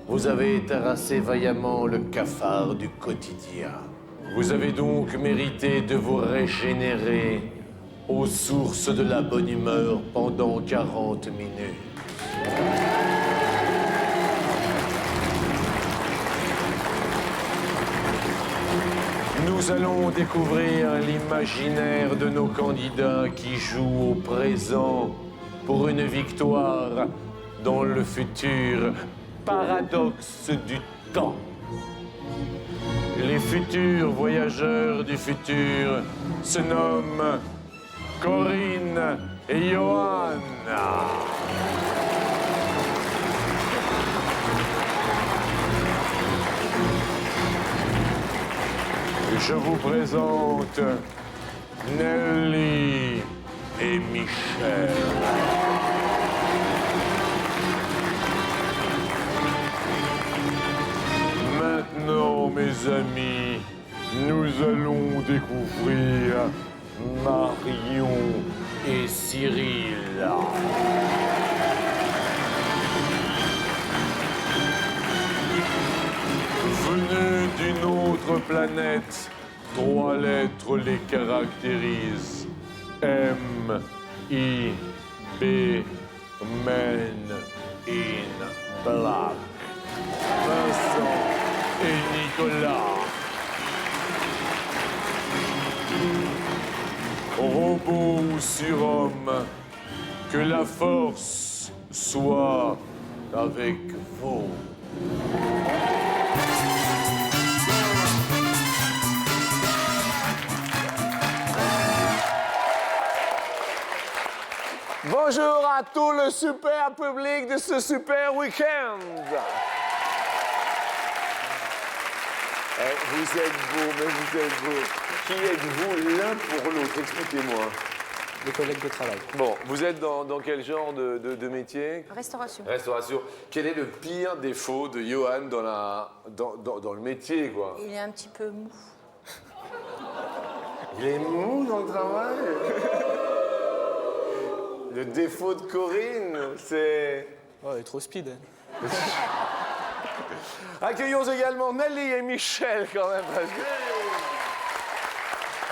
vous avez terrassé vaillamment le cafard du quotidien. Vous avez donc mérité de vous régénérer aux sources de la bonne humeur pendant 40 minutes. Nous allons découvrir l'imaginaire de nos candidats qui jouent au présent pour une victoire dans le futur paradoxe du temps. Les futurs voyageurs du futur se nomment Corinne et Johan. Je vous présente Nelly et Michel. Maintenant, mes amis, nous allons découvrir Marion et Cyril. Venus d'une autre planète, 3 lettres les caractérisent. M, I, B, Men in Black. Vincent et Nicolas. Robot ou surhomme, que la force soit avec vous. Bonjour à tout le super public de ce super week-end. Vous êtes beaux, mais vous êtes beaux. Qui êtes-vous l'un pour l'autre? Expliquez-moi. Des collègues de travail. Bon, vous êtes dans quel genre de métier? Restauration. Restauration. Quel est le pire défaut de Johan dans le métier, quoi? Il est un petit peu mou. Il est mou dans le travail. Le défaut de Corinne, c'est... Oh, il est trop speed. Accueillons également Nelly et Michel, quand même.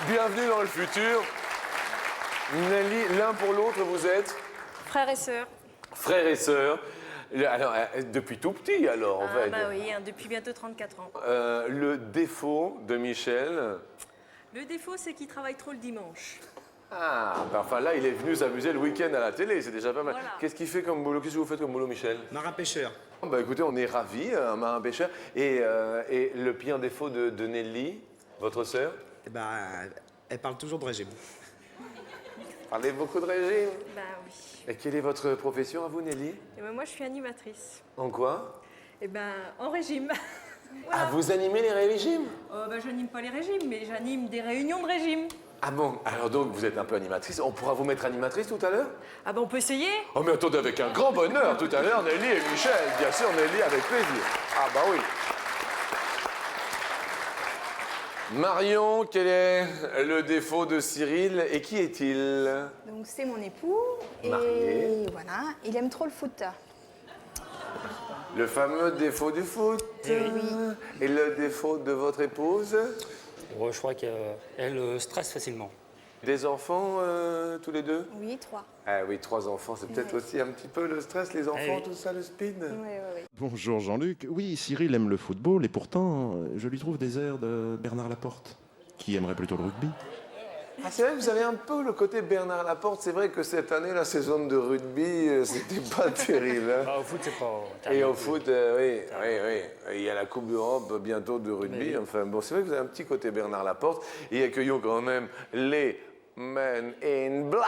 Bienvenue dans le futur. Nelly, l'un pour l'autre, vous êtes Frères et sœurs. frères et sœurs. Alors, depuis tout petit, alors, en fait. Bah oui, hein, depuis bientôt 34 ans. Le défaut de Michel... Le défaut, c'est qu'il travaille trop le dimanche. Ah, bah, enfin là, il est venu s'amuser le week-end à la télé, c'est déjà pas mal. Voilà. Qu'est-ce qu'il fait comme boulot? Qu'est-ce que vous faites comme boulot, Michel? Marin-pêcheur. Bah écoutez, on est ravis, un marin pêcheur. Et le pire défaut de Nelly, votre sœur? Eh ben, elle parle toujours de régime. Parlez beaucoup de régime. Bah oui. Et quelle est votre profession à vous, Nelly? Et ben moi, je suis animatrice. En quoi? Et ben, en régime. Ah, vous animez les régimes? Bah, j'anime pas les régimes, mais j'anime des réunions de régime. Ah bon? Alors donc, vous êtes un peu animatrice. On pourra vous mettre animatrice tout à l'heure? Ah bah on peut essayer. Oh mais attendez, avec un grand bonheur tout à l'heure, Nelly et Michel. Bien sûr, Nelly, avec plaisir. Ah bah oui. Marion, quel est le défaut de Cyril et qui est-il? Donc c'est mon époux et Marié. voilà, il aime trop le foot. Le fameux défaut du foot. Oui. Et le défaut de votre épouse? Je crois qu'elle stresse facilement. Des enfants, tous les deux? Oui, 3. Ah oui, 3 enfants, c'est peut-être Oui. aussi un petit peu le stress, les enfants, oui. tout ça, le speed. Oui. Bonjour Jean-Luc. Oui, Cyril aime le football et pourtant, je lui trouve des airs de Bernard Laporte, qui aimerait plutôt le rugby. Ah, c'est vrai que vous avez un peu le côté Bernard Laporte. C'est vrai que cette année, la saison de rugby, c'était pas terrible. Hein. Au foot, c'est pas... Et au foot, oui. Il y a la Coupe d'Europe bientôt de rugby. Oui. Enfin, bon, c'est vrai que vous avez un petit côté Bernard Laporte. Et accueillons quand même les Men in Black.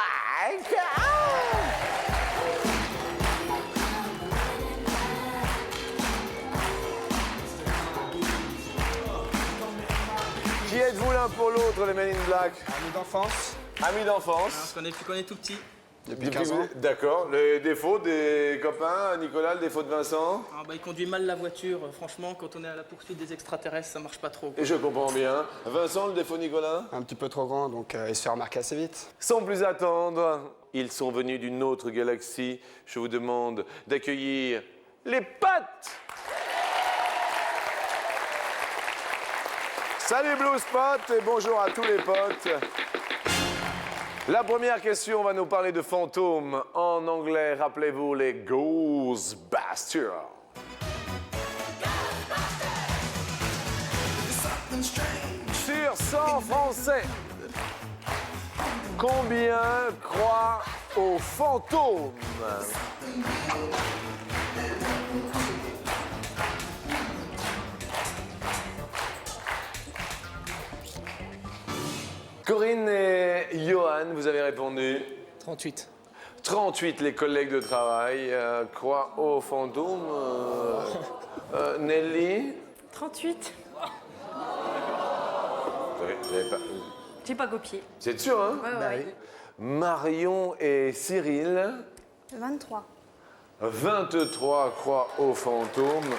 Qui êtes-vous l'un pour l'autre, les Men in Black? Amis d'enfance. Amis d'enfance. On se connaît depuis qu'on est tout petit. Depuis Depuis 15 ans. D'accord. Les défauts des copains, Nicolas, le défaut de Vincent? Ah, bah, il conduit mal la voiture. Franchement, quand on est à la poursuite des extraterrestres, ça marche pas trop. Et je comprends bien. Vincent, le défaut de Nicolas? Un petit peu trop grand, donc il se fait remarquer assez vite. Sans plus attendre, ils sont venus d'une autre galaxie. Je vous demande d'accueillir les pattes. Salut Blue Spot et bonjour à tous les potes. La première question va nous parler de fantômes. En anglais, rappelez-vous les Ghostbusters. Sur 100 Français, combien croient aux fantômes? Corinne et Johan, vous avez répondu 38. 38, les collègues de travail croient aux fantômes. Nelly 38. Vous avez pas... J'ai pas copié. Vous êtes sûr, hein? Ouais. Marion et Cyril 23. 23 croient aux fantômes.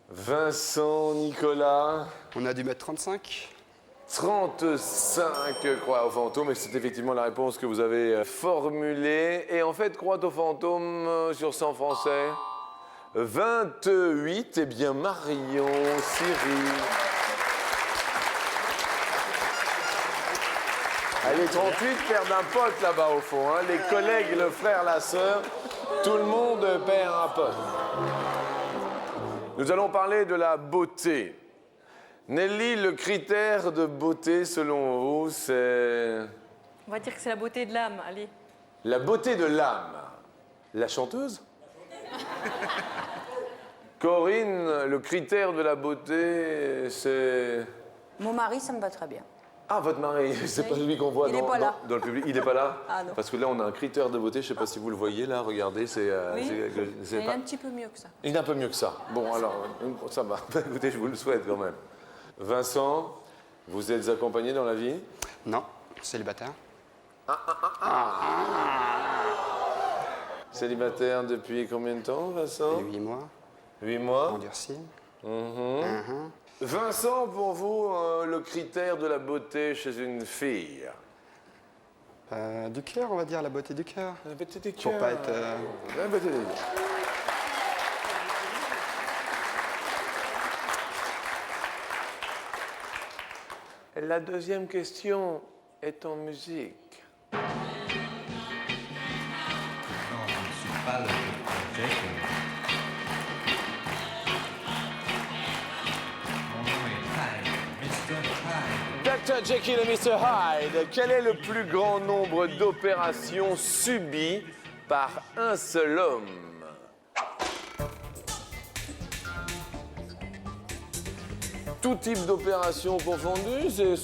Vincent, Nicolas, On a dû mettre 35. 35 croient aux fantômes, et c'est effectivement la réponse que vous avez formulée. Et en fait, croient aux fantômes sur 100 Français 28, eh bien Marion, Cyril. Les 38 perdent un pote là-bas au fond. Hein. Les collègues, le frère, la sœur, tout le monde perd un pote. Nous allons parler de la beauté. Nelly, le critère de beauté selon vous, c'est On va dire que c'est la beauté de l'âme, allez. la beauté de l'âme. La chanteuse? Corinne, le critère de la beauté, c'est... Mon mari, ça me va très bien. Ah, votre mari, c'est pas lui qu'on voit Il est pas là. dans le public. Il n'est pas là? Ah, non. Parce que là, on a un critère de beauté, je ne sais pas si vous le voyez là, regardez, c'est... Oui, c'est mais pas- un petit peu mieux que ça. Il est un peu mieux que ça. Bon, alors, ça va. Écoutez, je vous le souhaite quand même. Vincent, vous êtes accompagné dans la vie? Non, célibataire. Célibataire depuis combien de temps, Vincent? 8 mois. 8 mois. Endurci. Vincent, pour vous, le critère de la beauté chez une fille? Du cœur, on va dire, la beauté du cœur. La beauté du Pour cœur. pas être... La beauté du cœur. La deuxième question est en musique. Dr. Jekyll et Mr. Hyde, quel est le plus grand nombre d'opérations subies par un seul homme? Tout type d'opération confondue, c'est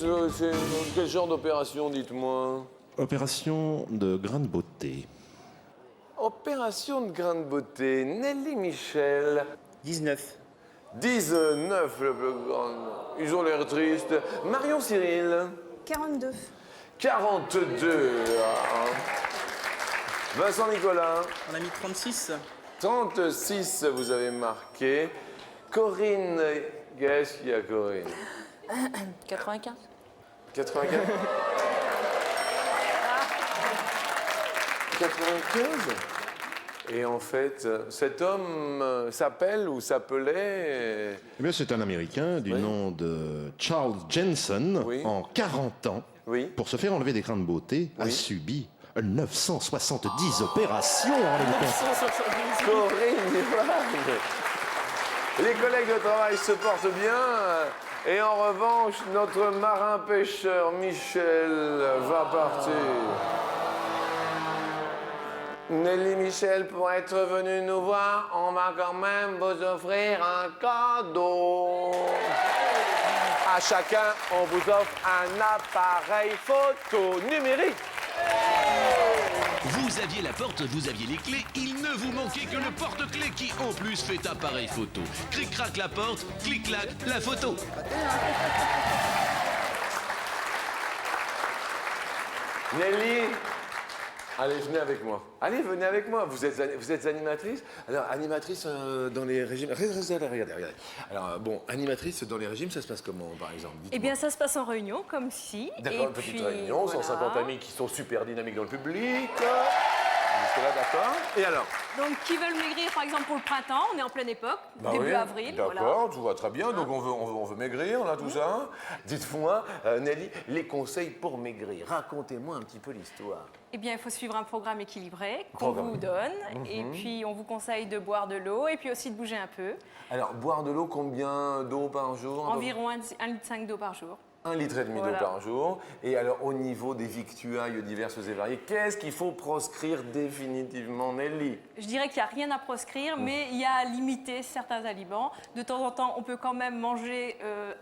quel genre d'opération, dites-moi? Opération de grande beauté. Opération de grande beauté, Nelly Michel. 19. 19, le plus grand. Ils ont l'air tristes. Marion Cyril. 42. 42. Vincent Nicolas. On a mis 36. 36, vous avez marqué. Corinne, qu'est-ce qu'il y a, Corinne? 95. 95. 95. Et en fait, cet homme s'appelle ou s'appelait... Eh bien, c'est un Américain du nom de Charles Jensen. Oui. En 40 ans, Oui. pour se faire enlever des grains de beauté, a Oui. subi 970 opérations. rendez-vous compte. Corinne Johan. Les collègues de travail se portent bien. Et en revanche, notre marin-pêcheur Michel va partir. Nelly Michel, pour être venu nous voir, on va quand même vous offrir un cadeau. À chacun, on vous offre un appareil photo numérique. Vous aviez la porte, vous aviez les clés, il ne vous manquait que le porte-clés qui en plus fait appareil photo. Cric-crac la porte, clic-clac la photo. Nelly, allez, venez avec moi. Allez, venez avec moi. Vous êtes animatrice? Alors, animatrice dans les régimes... Regardez. Alors, bon, animatrice dans les régimes, ça se passe comment, par exemple? Eh bien, ça se passe en réunion, comme si. D'accord, et une petite puis, réunion, voilà. 150 amis qui sont super dynamiques dans le public. là, d'accord. Et alors? Donc, qui veulent maigrir, par exemple, pour le printemps, on est en pleine époque, début oui, avril. D'accord, Voilà. tout va très bien. Donc on veut maigrir, là, tout ça. Dites-moi, Nelly, les conseils pour maigrir. Racontez-moi un petit peu l'histoire. Eh bien, il faut suivre un programme équilibré qu'on Programme. vous donne. Et puis, on vous conseille de boire de l'eau et puis aussi de bouger un peu. Alors, boire de l'eau, combien d'eau par jour? Environ 1,5 litre d'eau par jour. 1,5 litre Voilà. d'eau par jour. Et alors, au niveau des victuailles diverses et variées, qu'est-ce qu'il faut proscrire définitivement, Nelly? Je dirais qu'il n'y a rien à proscrire, mais il y a à limiter certains aliments. De temps en temps, on peut quand même manger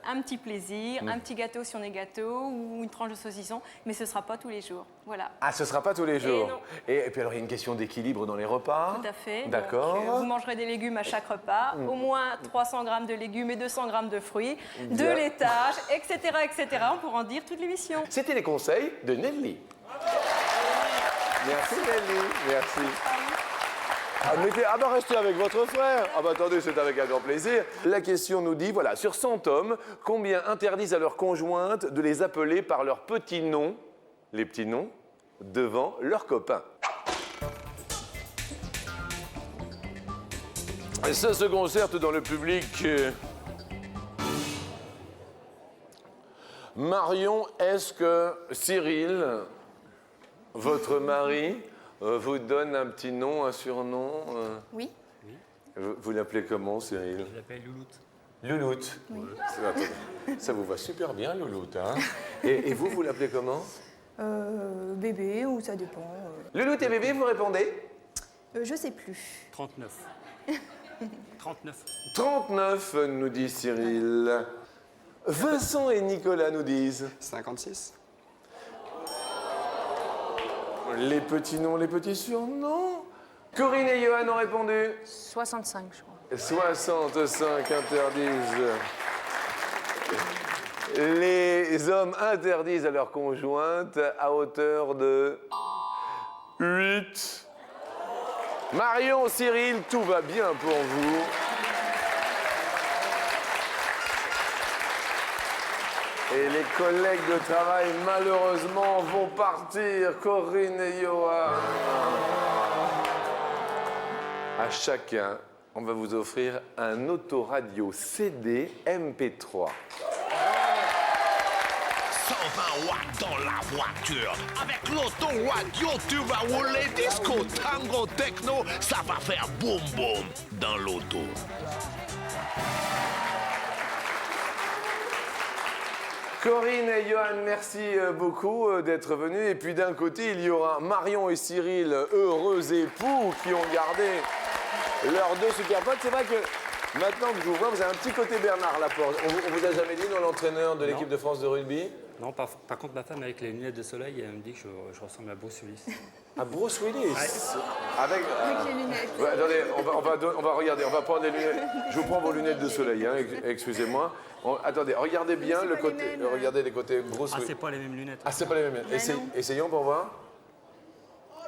un petit plaisir, un petit gâteau si on est gâteau, ou une tranche de saucisson, mais ce ne sera pas tous les jours. Voilà. Ah, ce ne sera pas tous les jours. non. Et puis alors, il y a une question d'équilibre dans les repas. Tout à fait. D'accord. Donc, vous mangerez des légumes à chaque repas, au moins 300 grammes de légumes et 200 grammes de fruits, de Bien. laitage, etc., etc. On pourra en dire toute l'émission. C'était les conseils de Nelly. Merci Nelly, merci. Restez avec votre frère. Ah bah attendez, c'est avec un grand plaisir. La question nous dit, voilà, sur 100 hommes, combien interdisent à leur conjointe de les appeler par leurs petits noms, les petits noms, devant leurs copains? Et ça se concerte dans le public. Marion, est-ce que Cyril, votre mari, vous donne un petit nom, un surnom? Oui. Vous l'appelez comment, Cyril? Je l'appelle Louloute. Louloute. Attendez, ça vous va super bien, Louloute. Hein? Et vous l'appelez comment? Bébé, ou ça dépend. Louloute et bébé, vous répondez? Je sais plus. 39. 39. 39, nous dit Cyril. Vincent et Nicolas nous disent. 56. Les petits noms, les petits surnoms. Corinne et Johan ont répondu. 65, je crois. 65 interdisent. Les hommes interdisent à leur conjointe à hauteur de 8. Marion, Cyril, tout va bien pour vous. Et les collègues de travail, malheureusement, vont partir. Corinne et Johan. À chacun, on va vous offrir un autoradio CD MP3. 120 watts dans la voiture. Avec l'autoradio, tu vas rouler disco, tango, techno. Ça va faire boum boum dans l'auto. Corinne et Johan, merci beaucoup d'être venus. Et puis d'un côté, il y aura Marion et Cyril, heureux époux, qui ont gardé leurs deux super potes. C'est vrai que maintenant que je vous vois, vous avez un petit côté Bernard Laporte. On vous a jamais dit, non, l'entraîneur de l'équipe de France de rugby? Non, par contre, ma femme, avec les lunettes de soleil, elle me dit que je ressemble à Bruce Willis. À Bruce Willis. Avec les lunettes. Ouais, attendez, on va regarder, on va prendre les lunettes. Je vous prends vos lunettes de soleil, hein, excusez-moi. Attendez, regardez bien le côté. Regardez les côtés Bruce Ah, Willis. c'est pas les mêmes lunettes. Ah, c'est pas les mêmes. Essayons pour voir.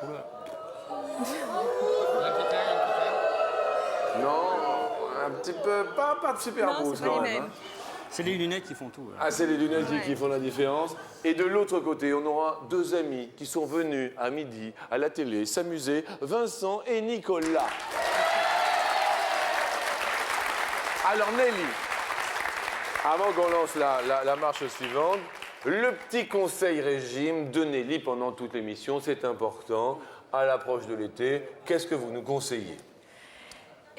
Oula. Non, un petit peu, pas de super Non, Bruce c'est pas quand les même. mêmes. Hein. C'est les lunettes qui font tout. Hein. Ah, c'est les lunettes qui font la différence. Et de l'autre côté, on aura deux amis qui sont venus à midi à la télé s'amuser, Vincent et Nicolas. Alors Nelly, avant qu'on lance la marche suivante, le petit conseil régime de Nelly pendant toute l'émission, c'est important. À l'approche de l'été, qu'est-ce que vous nous conseillez?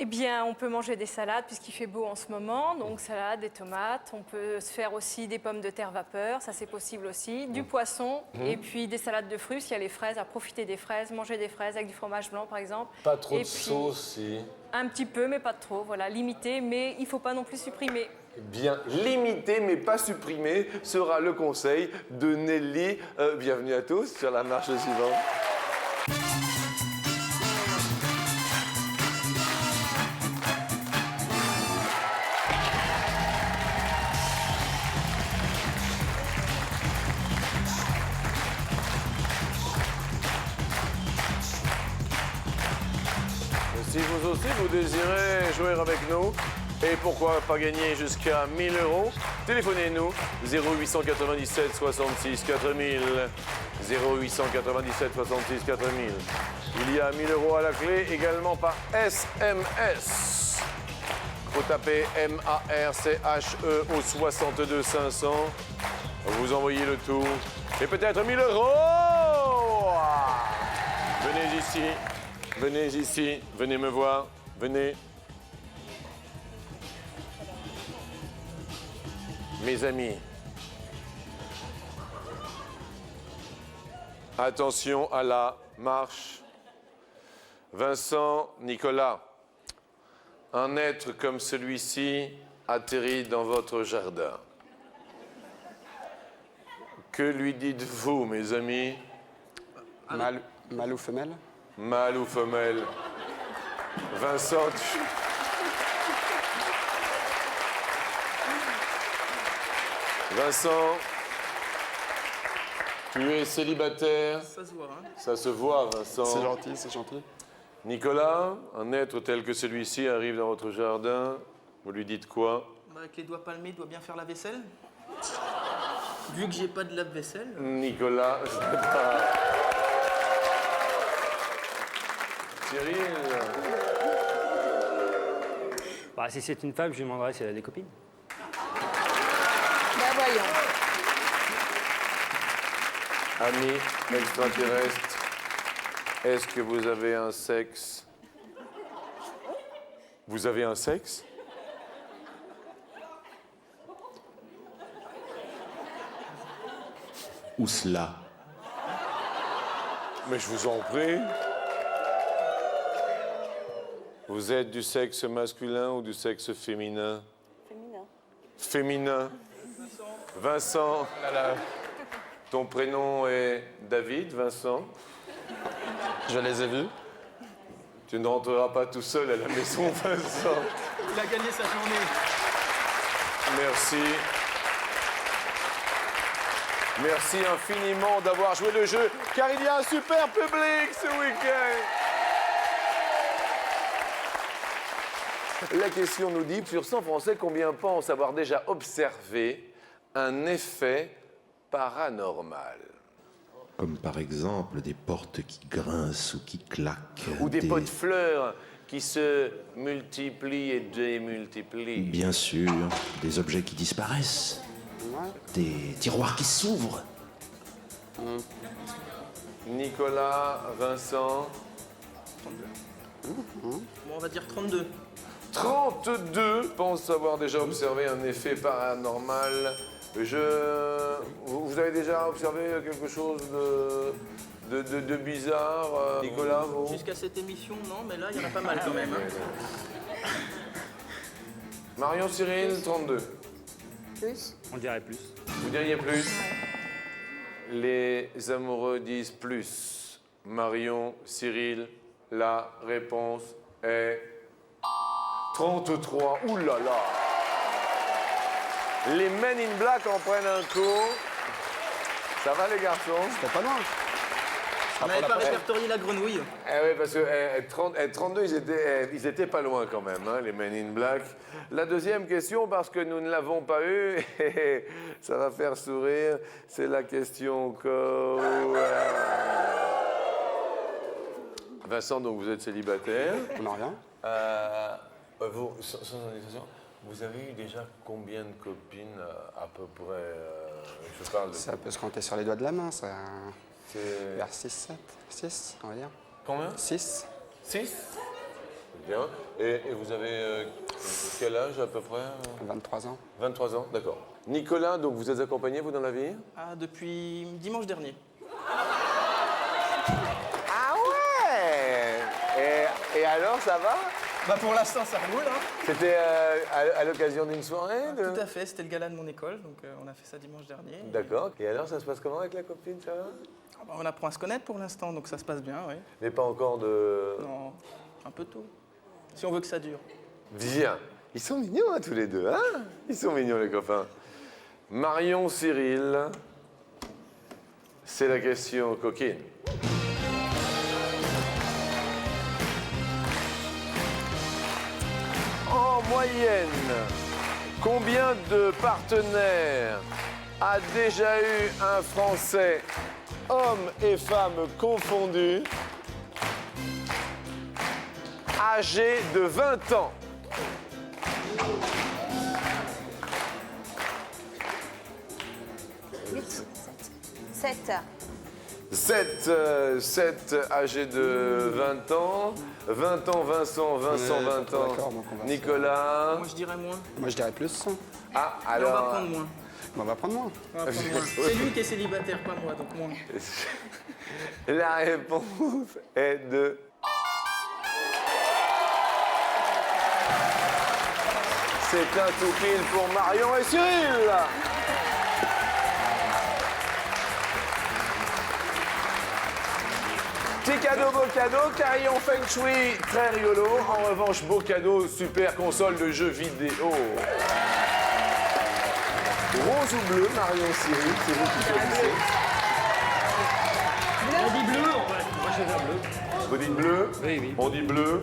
Eh bien, on peut manger des salades puisqu'il fait beau en ce moment, donc salade, des tomates. On peut se faire aussi des pommes de terre vapeur, ça c'est possible aussi. Du poisson et puis des salades de fruits. S'il y a les fraises, à profiter des fraises, manger des fraises avec du fromage blanc par exemple. Pas trop Et de puis, sauce, si. Un petit peu, mais pas trop. Voilà, limité, mais il ne faut pas non plus supprimer. Bien, limité mais pas supprimé sera le conseil de Nelly. Bienvenue à tous sur la marche suivante. Si vous aussi vous désirez jouer avec nous, et pourquoi pas gagner jusqu'à 1 000 €, téléphonez-nous 0897 66 4000. 0897 66 4000. Il y a 1000 € à la clé, également par SMS. Vous tapez MARCHE au 62 500. Vous envoyez le tout. Et peut-être 1000 €. Venez ici. Venez ici. Venez me voir. Venez. Mes amis. Attention à la marche. Vincent, Nicolas, un être comme celui-ci atterrit dans votre jardin. Que lui dites-vous, mes amis? Mâle ou femelle? Mâle ou femelle? Vincent, Vincent, tu es célibataire? Ça se voit, hein. Ça se voit, Vincent. C'est gentil, c'est gentil. Nicolas, un être tel que celui-ci arrive dans votre jardin. Vous lui dites quoi? Bah, avec les doigts palmés, il doit bien faire la vaisselle. Vu que j'ai pas de lave-vaisselle. Nicolas, je sais pas. Cyril, Bah, si c'est une femme, je lui demanderai si elle a des copines. Bah voyons. ami extraterrestre, est-ce que vous avez un sexe? Vous avez un sexe? Où cela? Mais je vous en prie. Vous êtes du sexe masculin ou du sexe féminin? Féminin. Féminin. Vincent. Ton prénom est David, Vincent. Je les ai vus. Tu ne rentreras pas tout seul à la maison, Vincent. Il a gagné sa journée. Merci. Merci infiniment d'avoir joué le jeu, car il y a un super public ce week-end. La question nous dit, sur 100 Français, combien pensent avoir déjà observé un effet paranormal? Comme par exemple des portes qui grincent ou qui claquent. Ou des pots de fleurs qui se multiplient et démultiplient. Bien sûr, des objets qui disparaissent. Des tiroirs qui s'ouvrent. Nicolas, Vincent. 32. Bon, on va dire 32. 32 pensent avoir déjà observé un effet paranormal. Vous avez déjà observé quelque chose de bizarre, Nicolas, vous? Jusqu'à cette émission, non, mais là, il y en a pas mal quand même. Hein. Marion, Cyril, 32. Plus. On dirait plus. Vous diriez plus? Les amoureux disent plus. Marion, Cyril, la réponse est 33. Ouh là là! Les Men in Black en prennent un coup. Ça va les garçons? C'était pas loin. On n'avait pas répertorié la grenouille. Eh oui, parce que 32, ils étaient pas loin quand même, hein, les Men in Black. La deuxième question, parce que nous ne l'avons pas eue, et ça va faire sourire, c'est la question Vincent, donc vous êtes célibataire. On n'a rien. Vous, sans indiscrétion, vous avez eu déjà combien de copines à peu près? Je parle de... Ça peut se compter sur les doigts de la main, ça. C'est- Vers 6, 7, 6, on va dire. Combien? 6. 6. Bien. Et vous avez quel âge à peu près? 23 ans. 23 ans, d'accord. Nicolas, donc vous êtes accompagné, vous, dans la vie? Ah, depuis dimanche dernier. Ah ouais! Et alors, ça va? Bah pour l'instant, ça roule. Hein. C'était à l'occasion d'une soirée? Tout à fait, c'était le gala de mon école, donc on a fait ça dimanche dernier. D'accord. Et alors, ça se passe comment avec la copine, ça va? Ah bah, on apprend à se connaître pour l'instant, donc ça se passe bien, oui. Mais pas encore de... Non, un peu tôt. Si on veut que ça dure. Bien. Ils sont mignons, hein, tous les deux, hein? Ils sont mignons, les copains. Marion, Cyril, c'est la question coquine. En moyenne, combien de partenaires a déjà eu un Français, hommes et femmes confondus, âgé de 20 ans. 7. 7 âgé de 20 ans. 20 ans, Vincent, 20 ans. D'accord, donc on va Nicolas. Moi, je dirais moins. Moi, je dirais plus. Ah, On va alors. prendre moins. On va prendre moins. On va prendre moins. C'est lui qui est célibataire, pas moi, donc moins. La réponse est de. C'est un tout pile pour Marion et Cyril. Petit cadeau, beau cadeau, carillon Feng Shui, très rigolo. En revanche, beau cadeau, super console de jeux vidéo. Rose ou bleu, Marion, Cyril, c'est vous qui choisissez. On dit bleu, on va choisir bleu. Vous dites bleu? Oui, oui. On dit bleu.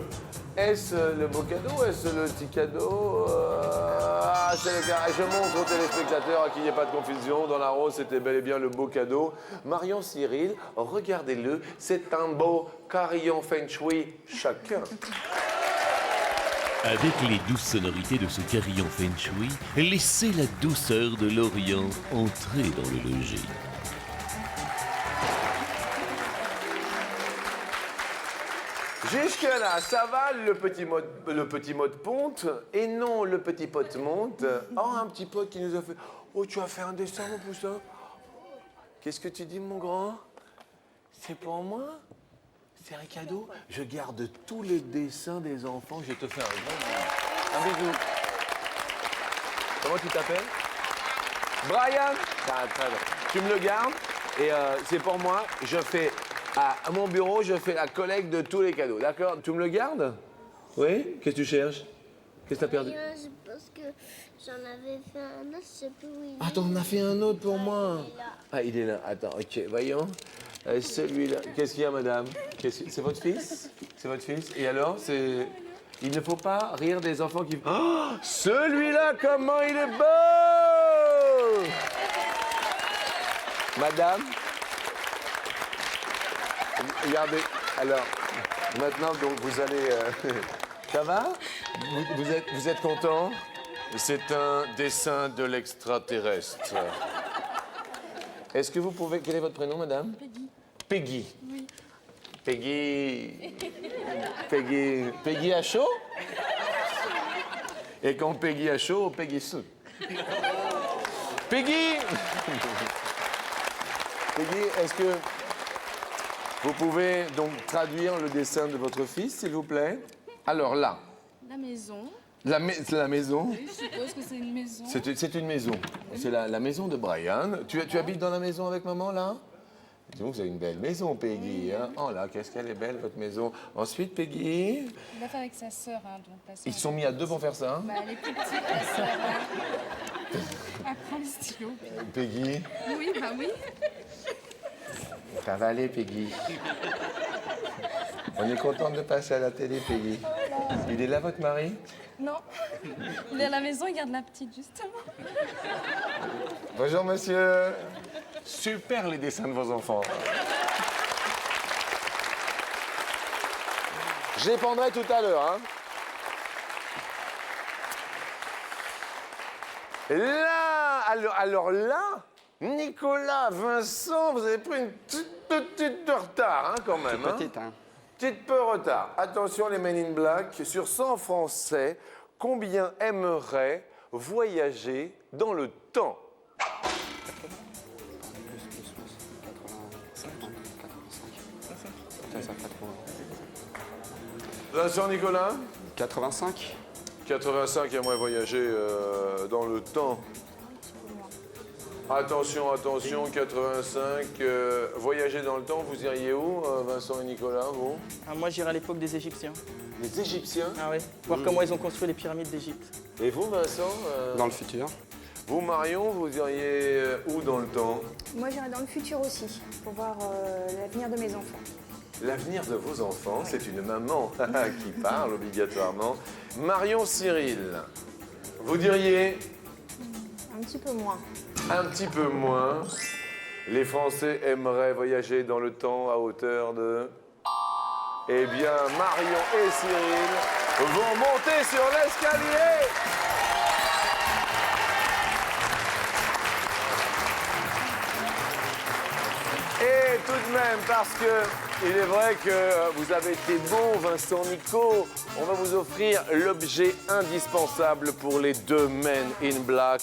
Est-ce le beau cadeau? Est-ce le petit cadeau? C'est le cas. Je montre aux téléspectateurs à qui il n'y ait pas de confusion. Dans la rose, c'était bel et bien le beau cadeau. Marion, Cyril, regardez-le. C'est un beau carillon Feng Shui chacun. Avec les douces sonorités de ce carillon Feng Shui, laissez la douceur de l'Orient entrer dans le logis. Jusque-là, ça va le petit mot de ponte et non le petit pote monte. Oh, un petit pote qui nous a fait. Oh, tu as fait un dessin, mon poussin. Qu'est-ce que tu dis, mon grand? C'est pour moi? C'est un cadeau? Je garde tous les dessins des enfants. Je te fais un bisou. Comment tu t'appelles? Brian. Tu me le gardes et c'est pour moi. Je fais. À mon bureau, je fais la collecte de tous les cadeaux, d'accord? Tu me le gardes? Oui? Qu'est-ce que tu cherches? Qu'est-ce que t'as perdu? Parce que j'en avais fait un autre, je sais plus où il est. Ah, t'en as fait un autre pour moi? Ah, il est là. Attends, ok, voyons. Celui-là. Qu'est-ce qu'il y a, madame? C'est votre fils? C'est votre fils? Et alors, c'est... Il ne faut pas rire des enfants qui... Oh, celui-là, comment il est beau! Madame? Regardez, alors, maintenant, donc, vous allez... Ça va? Vous êtes content? C'est un dessin de l'extraterrestre. Est-ce que vous pouvez... Quel est votre prénom, madame? Peggy. Peggy? Oui. Peggy à chaud? Et quand Peggy à chaud, Peggy sous. Peggy! Peggy, est-ce que... Vous pouvez donc traduire le dessin de votre fils, s'il vous plaît? Alors là. La maison. La maison? Oui, je suppose que c'est une maison. C'est une maison. C'est la maison de Brian. Tu habites dans la maison avec maman, là? Dis donc, vous avez une belle maison, Peggy. Hein? Oh là, qu'est-ce qu'elle est belle, votre maison. Ensuite, Peggy. Il l'a fait avec sa sœur, hein, donc la sœur. Ils se sont mis à deux pour faire ça, hein? Bah, elle est plus petite, la sœur. Elle prend le stylo. Peggy. Oui, bah oui. Ça va aller, Peggy. On est content de passer à la télé, Peggy. Il est là, votre mari? Non. Il est à la maison, il garde la petite, justement. Bonjour, monsieur. Super, les dessins de vos enfants. Je les prendrai tout à l'heure, hein. Là, alors là, Nicolas, Vincent, vous avez pris une petite de retard, hein, quand même. Petite, hein. Petite peu retard. Attention, les Men in Black. Sur 100 Français, combien aimeraient voyager dans le temps? 85. Vincent, Nicolas? 85. 85 aimerait voyager dans le temps. Attention, 85, voyager dans le temps, vous iriez où, Vincent et Nicolas, vous? Ah, moi, j'irai à l'époque des Égyptiens. Les Égyptiens? Ah ouais. Voir comment ils ont construit les pyramides d'Égypte. Et vous, Vincent? Dans le futur. Vous, Marion, vous iriez où dans le temps? Moi, j'irai dans le futur aussi, pour voir l'avenir de mes enfants. L'avenir de vos enfants, c'est une maman qui parle obligatoirement. Marion, Cyril, vous diriez? Un petit peu moins. Un petit peu moins. Les Français aimeraient voyager dans le temps à hauteur de Eh bien, Marion et Cyril vont monter sur l'escalier. Et tout de même, parce que il est vrai que vous avez été bon, Vincent Nicot, on va vous offrir l'objet indispensable pour les deux Men in Black.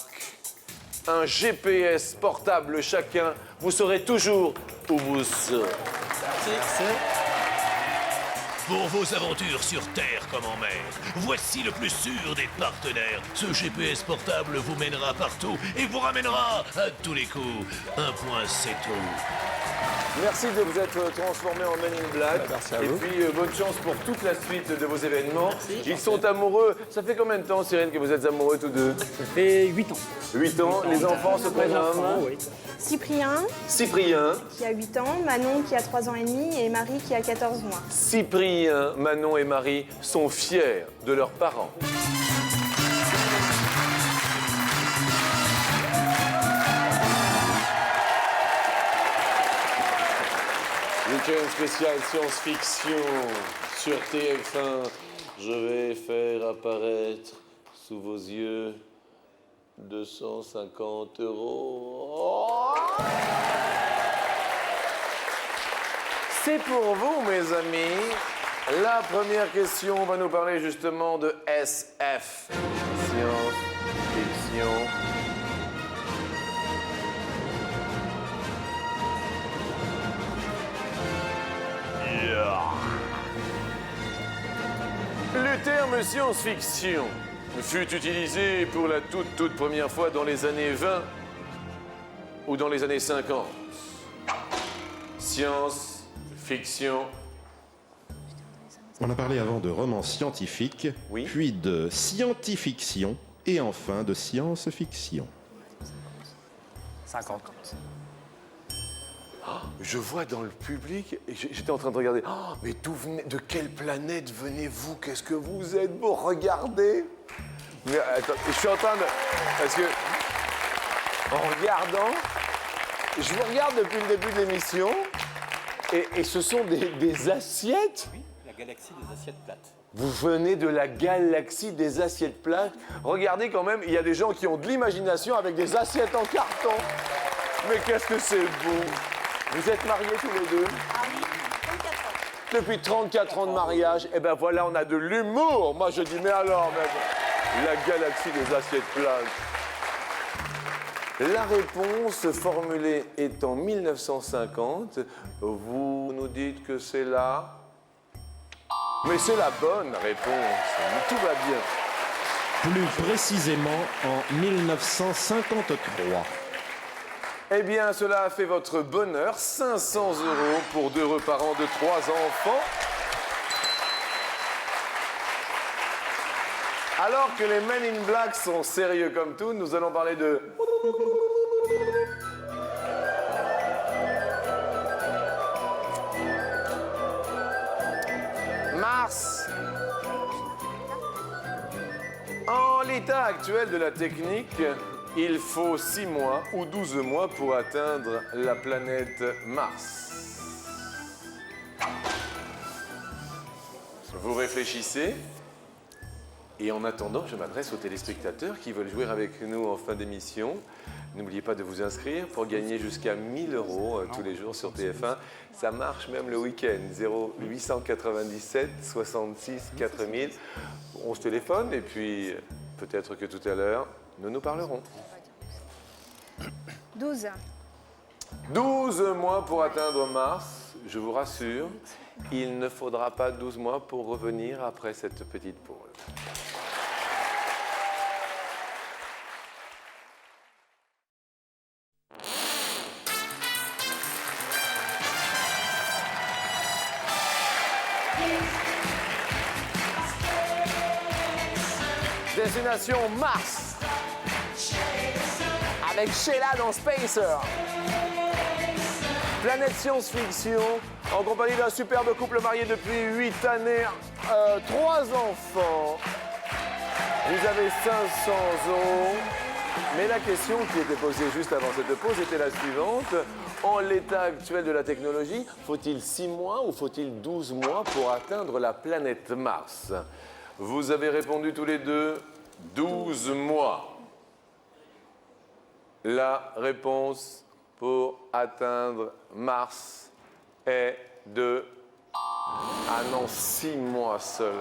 Un GPS portable chacun. Vous saurez toujours où vous serez. Pour vos aventures sur Terre comme en mer, voici le plus sûr des partenaires. Ce GPS portable vous mènera partout et vous ramènera à tous les coups. Un point, c'est tout. Merci de vous être transformé en Men in Black. Merci à et vous. puis, bonne chance pour toute la suite de vos événements. Ils sont amoureux. Ça fait combien de temps, Cyril, que vous êtes amoureux tous deux? Ça fait 8 ans. 8 ans. Les enfants se prénomment Oui. Cyprien, Cyprien, qui a 8 ans, Manon, qui a 3 ans et demi, et Marie, qui a 14 mois. Cyprien, Manon et Marie sont fiers de leurs parents. Week-end spécial science-fiction sur TF1. Je vais faire apparaître sous vos yeux 250 €. Oh! C'est pour vous, mes amis. La première question va nous parler justement de SF. Science-fiction. Le terme science-fiction fut utilisé pour la toute première fois dans les années 20 ou dans les années 50. Science-fiction. On a parlé avant de romans scientifiques, Oui. puis de scientifiction et enfin de science-fiction. 50. Je vois dans le public, et j'étais en train de regarder, oh, mais de quelle planète venez-vous? Qu'est-ce que vous êtes beau? Regardez. Mais attends, je suis en train de... Parce que, en regardant, je vous regarde depuis le début de l'émission, et ce sont des assiettes. Oui, la galaxie des assiettes plates. Vous venez de la galaxie des assiettes plates. Regardez quand même, il y a des gens qui ont de l'imagination avec des assiettes en carton. Mais qu'est-ce que c'est beau! Vous êtes mariés tous les deux? Ah oui, 34 ans. Depuis 34 ans de mariage, et ben voilà, on a de l'humour. Moi, je dis, mais alors, la galaxie des assiettes plates. La réponse formulée est en 1950. Vous nous dites que c'est là. Mais c'est la bonne réponse. Tout va bien. Plus précisément en 1953. Eh bien, cela a fait votre bonheur. 500 € pour 2 repas par an de 3 enfants. Alors que les Men in Black sont sérieux comme tout, nous allons parler de... Mars. En l'état actuel de la technique, il faut 6 mois ou 12 mois pour atteindre la planète Mars. Vous réfléchissez. Et en attendant, je m'adresse aux téléspectateurs qui veulent jouer avec nous en fin d'émission. N'oubliez pas de vous inscrire pour gagner jusqu'à 1 000 € tous les jours sur TF1. Ça marche même le week-end. 0897 66 4000. On se téléphone et puis peut-être que tout à l'heure, nous parlerons. 12. 12 mois pour atteindre Mars, je vous rassure, il ne faudra pas 12 mois pour revenir après cette petite pause. Destination Mars avec Sheila dans Spacer. Planète science-fiction en compagnie d'un superbe couple marié depuis 8 années, 3 enfants. Vous avez 500 €. Mais la question qui était posée juste avant cette pause était la suivante. En l'état actuel de la technologie, faut-il 6 mois ou faut-il 12 mois pour atteindre la planète Mars? Vous avez répondu tous les deux 12 mois. La réponse pour atteindre Mars est de... Ah non, 6 mois seulement.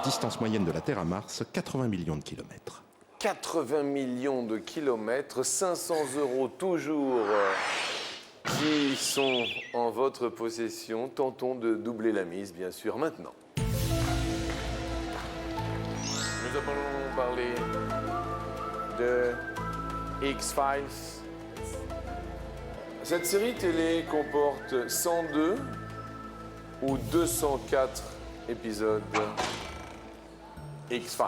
Distance moyenne de la Terre à Mars, 80 millions de kilomètres. 80 millions de kilomètres, 500 € toujours qui sont en votre possession. Tentons de doubler la mise, bien sûr, maintenant. Nous allons parler de X-Files. Cette série télé comporte 102 ou 204 épisodes X-Files.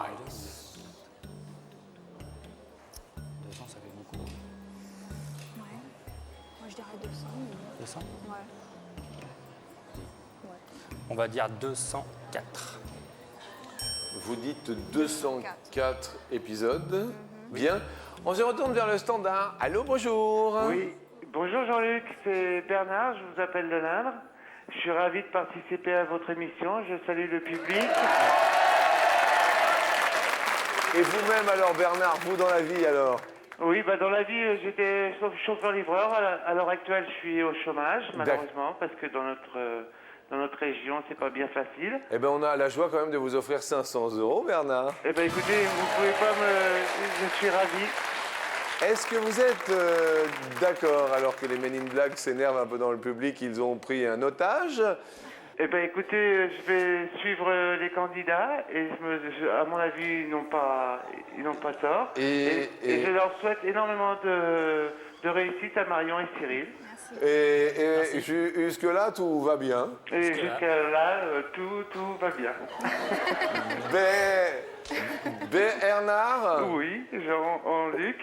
200, ça fait beaucoup. Ouais. Moi, je dirais 200. 200 Ouais. On va dire 204. Vous dites 204 épisodes. Bien. On se retourne vers le standard. Allô, bonjour. Oui. Bonjour Jean-Luc, c'est Bernard, je vous appelle de l'Indre. Je suis ravi de participer à votre émission. Je salue le public. Et vous-même alors, Bernard, vous dans la vie alors? Oui, dans la vie, j'étais chauffeur-livreur. À l'heure actuelle, je suis au chômage, malheureusement, parce que dans notre région, c'est pas bien facile. Eh bien, on a la joie quand même de vous offrir 500 €, Bernard. Eh bien, écoutez, vous pouvez pas je suis ravi. Est-ce que vous êtes d'accord, alors que les Men in Black s'énervent un peu dans le public, ils ont pris un otage? Eh bien, écoutez, je vais suivre les candidats et à mon avis, ils n'ont pas tort. Et je leur souhaite énormément de réussite à Marion et Cyril. Et jusque-là, tout va bien. Et jusqu'à là, tout va bien. Bernard? Oui, Jean-Luc.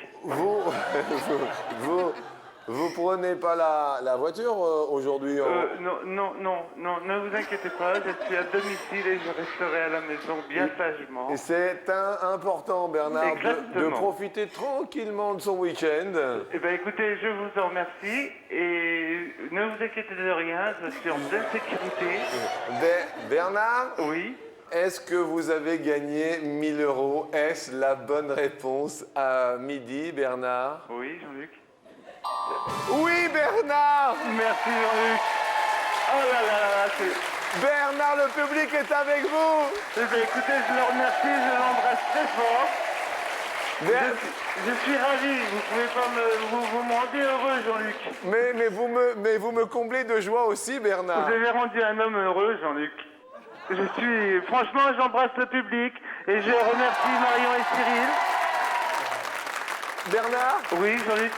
Vous prenez pas la voiture aujourd'hui? Non, ne vous inquiétez pas, je suis à domicile et je resterai à la maison bien sagement. Et c'est important, Bernard, de profiter tranquillement de son week-end. Eh bien, écoutez, je vous en remercie et ne vous inquiétez de rien, je suis en pleine sécurité. Bernard? Oui. Est-ce que vous avez gagné 1000 €? Est-ce la bonne réponse à midi, Bernard? Oui, Jean-Luc. Oui, Bernard! Merci, Jean-Luc. Oh là là là, Bernard, le public est avec vous! Eh bien, écoutez, je le remercie, je l'embrasse très fort. Je suis ravi, vous pouvez pas vous me rendez heureux, Jean-Luc. Mais vous me comblez de joie aussi, Bernard. Vous avez rendu un homme heureux, Jean-Luc. Franchement, j'embrasse le public et je remercie Marion et Cyril. Bernard? Oui, Jean-Luc.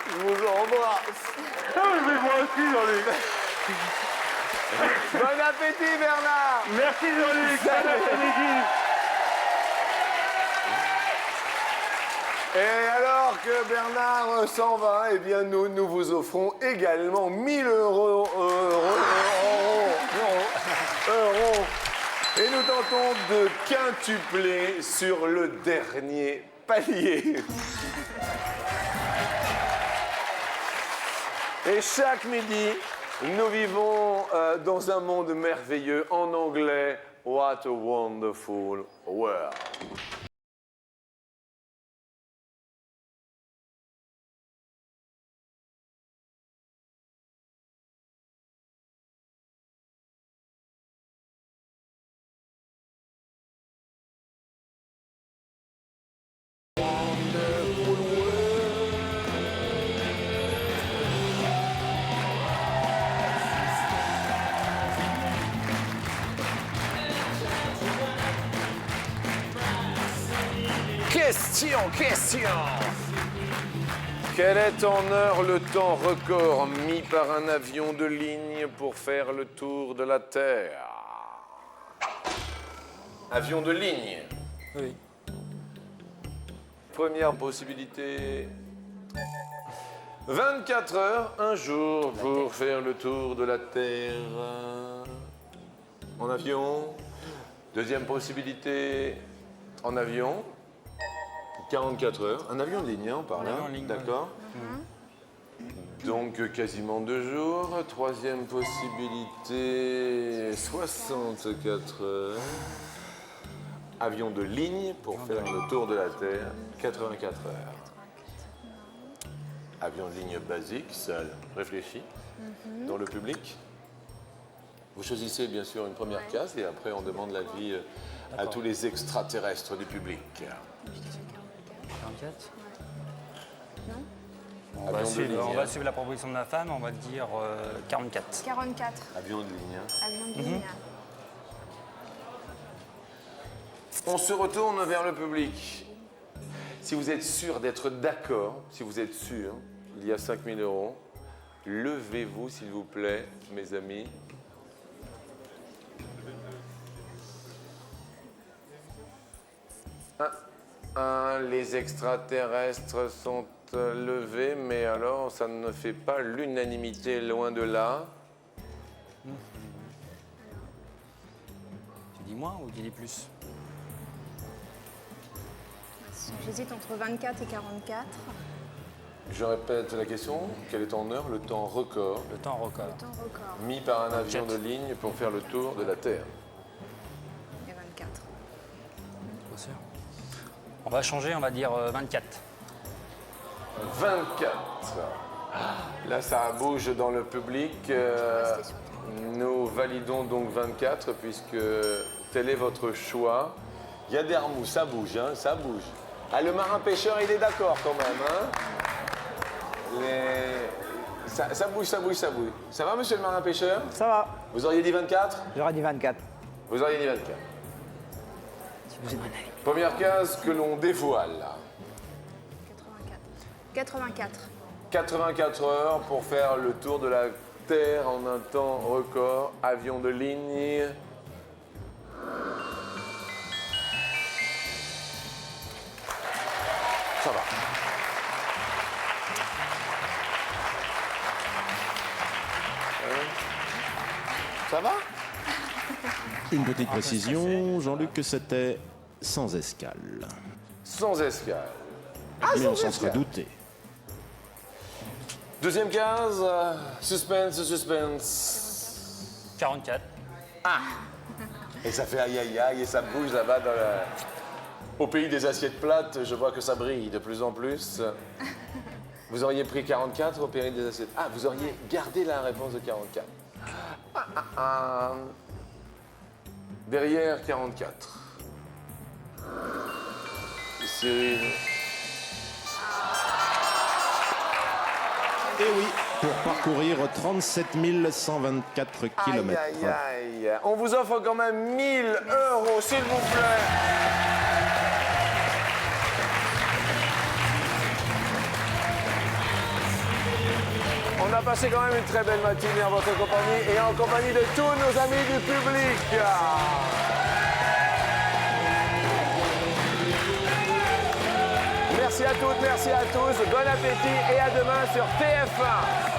Je vous embrasse. Ah, mais moi aussi, Jean-Luc. Bon appétit, Bernard. Merci, Jean-Luc. Bon après-midi. Et alors que Bernard s'en va, eh bien nous vous offrons également 1000 €. Et nous tentons de quintupler sur le dernier palier. Et chaque midi, nous vivons dans un monde merveilleux en anglais. What a wonderful world. Question. Quel est en heure le temps record mis par un avion de ligne pour faire le tour de la Terre? Avion de ligne. Oui. Première possibilité. 24 heures, un jour pour faire le tour de la Terre en avion. Deuxième possibilité, en avion. 44 heures. Un avion de ligne, hein, on parle. Un avion de ligne, D'accord. Donc quasiment 2 jours. Troisième possibilité, 64 heures. Avion de ligne pour faire le tour de la Terre, 84 heures. Avion de ligne basique, seul, réfléchi, dans le public. Vous choisissez bien sûr une première case et après on demande l'avis à tous les extraterrestres du public. 44. Avion de ligne, On hein. va suivre la proposition de ma femme, on va dire 44. 44. Avion de ligne. Hein. Avion de ligne. On se retourne vers le public. Si vous êtes sûr d'être d'accord, si vous êtes sûr, il y a 5 000 €. Levez-vous, s'il vous plaît, mes amis. Les extraterrestres sont levés, mais alors ça ne fait pas l'unanimité, loin de là. Tu dis moins ou tu dis plus? J'hésite entre 24 et 44. Je répète la question. Quel est en heure le temps record Le temps record. Le temps record. mis par un avion de ligne pour faire le tour de la Terre? Et 24. Bien sûr. On va changer, on va dire 24. 24. Là, ça bouge dans le public. Nous validons donc 24 puisque tel est votre choix. Il y a des remous, ça bouge, hein, ça bouge. Ah, le marin pêcheur, il est d'accord quand même. Hein. Ça bouge, ça bouge, ça bouge. Ça va, monsieur le marin pêcheur? Ça va. Vous auriez dit 24? J'aurais dit 24. Vous auriez dit 24. Première case que l'on dévoile. 84. 84 heures pour faire le tour de la Terre en un temps record. Avion de ligne. Ça va. Ça va? Une petite précision, Jean-Luc, que c'était sans escale. Sans escale. Mais on s'en serait douté. Deuxième case, suspense, suspense. 44. Ah! Et ça fait aïe aïe aïe et ça bouge là-bas dans au pays des assiettes plates. Je vois que ça brille de plus en plus. Vous auriez pris 44 au pays des assiettes. Ah, vous auriez gardé la réponse de 44. Derrière 44. Cyril. Et oui, pour parcourir 37 124 km. Aïe, aïe, aïe. On vous offre quand même 1 000 €, s'il vous plaît. On a passé quand même une très belle matinée en votre compagnie et en compagnie de tous nos amis du public. Merci à toutes, merci à tous. Bon appétit et à demain sur TF1.